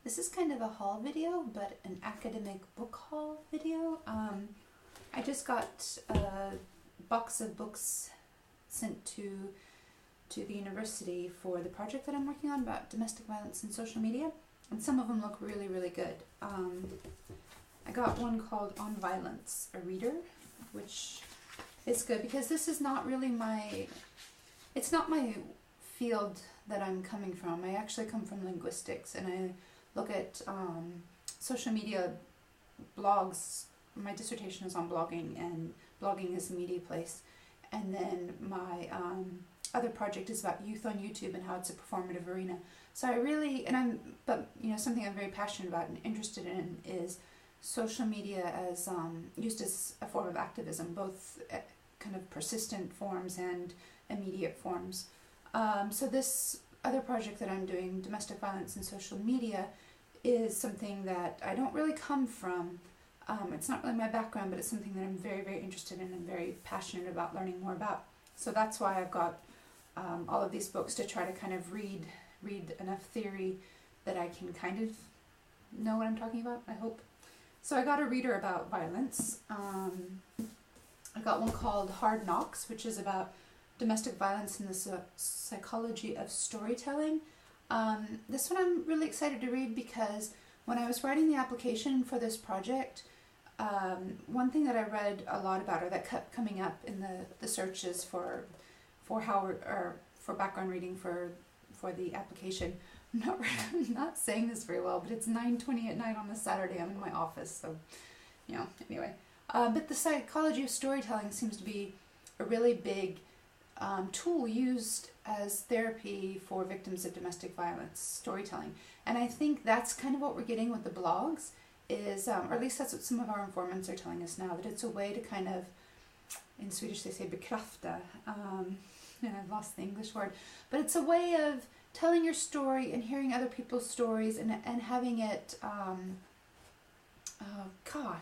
This is kind of a haul video, but an academic book haul video. I just got a box of books sent to the university for the project that I'm working on about domestic violence in social media, and some of them look really, really good. I got one called On Violence, a reader, which is good because this is not really it's not my field that I'm coming from. I actually come from linguistics, and I look at social media blogs. My dissertation is on blogging, and blogging is a media place. And then my other project is about youth on YouTube and how it's a performative arena. So I really, but something I'm very passionate about and interested in is social media as used as a form of activism, both kind of persistent forms and immediate forms. So this other project that I'm doing, domestic violence in social media, is something that I don't really come from. It's not really my background, but it's something that I'm very, very interested in and very passionate about learning more about. So that's why I've got all of these books to try to kind of read enough theory that I can kind of know what I'm talking about, I hope. So I got a reader about violence. I got one called Hard Knocks, which is about domestic violence and the psychology of storytelling. This one I'm really excited to read because when I was writing the application for this project, one thing that I read a lot about, or that kept coming up in the searches for background reading for the application. I'm not saying this very well, but it's 9:20 at night on a Saturday. I'm in my office, so anyway. But the psychology of storytelling seems to be a really big tool used as therapy for victims of domestic violence, storytelling. And I think that's kind of what we're getting with the blogs, is, or at least that's what some of our informants are telling us now, that it's a way to kind of, in Swedish they say bekrafta, and I've lost the English word, but it's a way of telling your story and hearing other people's stories and having it, I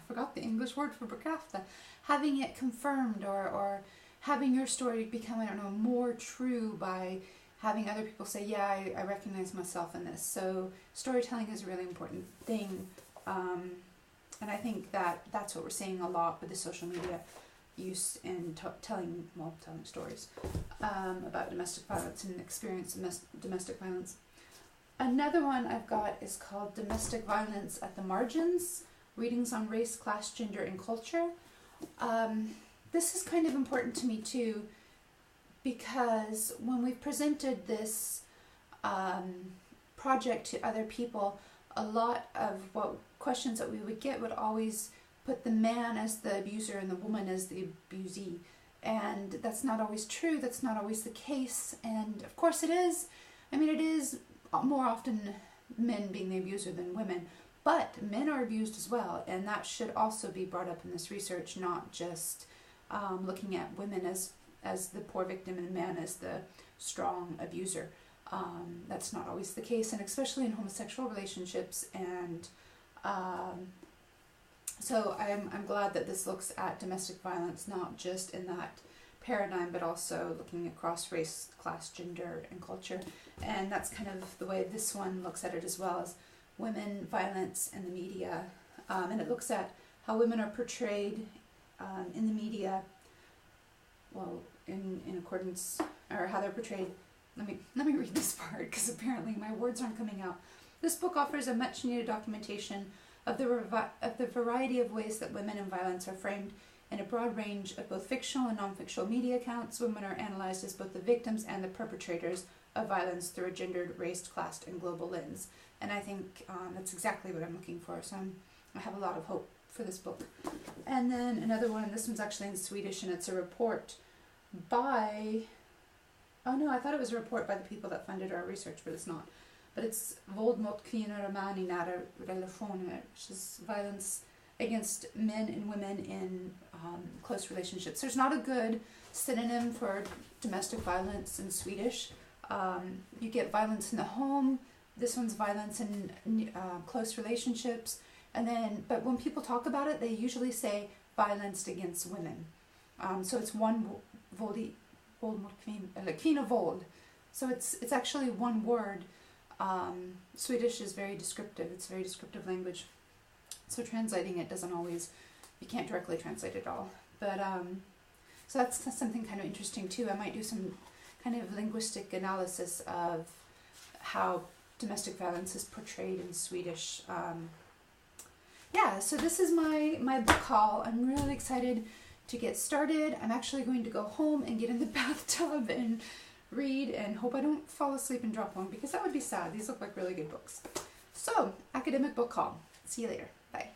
forgot the English word for bekrafta, having it confirmed or having your story become, more true by having other people say, yeah, I recognize myself in this. So storytelling is a really important thing. And I think that's what we're seeing a lot with the social media use in telling stories about domestic violence and experience domestic violence. Another one I've got is called Domestic Violence at the Margins, Readings on Race, Class, Gender, and Culture. This is kind of important to me too, because when we've presented this project to other people, a lot of what questions that we would get would always put the man as the abuser and the woman as the abusee. And that's not always true, that's not always the case. And of course it is. It is more often men being the abuser than women, but men are abused as well, and that should also be brought up in this research, not just looking at women as the poor victim and men as the strong abuser. That's not always the case, and especially in homosexual relationships. And so I'm glad that this looks at domestic violence not just in that paradigm, but also looking across race, class, gender, and culture. And that's kind of the way this one looks at it as well, as women, violence, and the media. And it looks at how women are portrayed in the media, in accordance, or how they're portrayed. Let me read this part, because apparently my words aren't coming out. This book offers a much needed documentation of the variety of ways that women in violence are framed in a broad range of both fictional and non-fictional media accounts. Women are analyzed as both the victims and the perpetrators of violence through a gendered, raced, classed, and global lens. And I think that's exactly what I'm looking for. So I have a lot of hope for this book. And then another one, this one's actually in Swedish, and it's a report by, I thought it was a report by the people that funded our research, but it's not. But it's Våld mot kvinnor och män i nära relationer, which is violence against men and women in close relationships. There's not a good synonym for domestic violence in Swedish. You get violence in the home. This one's violence in close relationships. But when people talk about it, they usually say violence against women. So it's one våld mot kvinnor, våld. So it's actually one word. Swedish is very descriptive. It's very descriptive language. So translating it doesn't always, you can't directly translate it all. But so that's something kind of interesting too. I might do some kind of linguistic analysis of how domestic violence is portrayed in Swedish. Yeah, so this is my book haul. I'm really excited to get started. I'm actually going to go home and get in the bathtub and read and hope I don't fall asleep and drop one, because that would be sad. These look like really good books. So, academic book haul. See you later. Bye.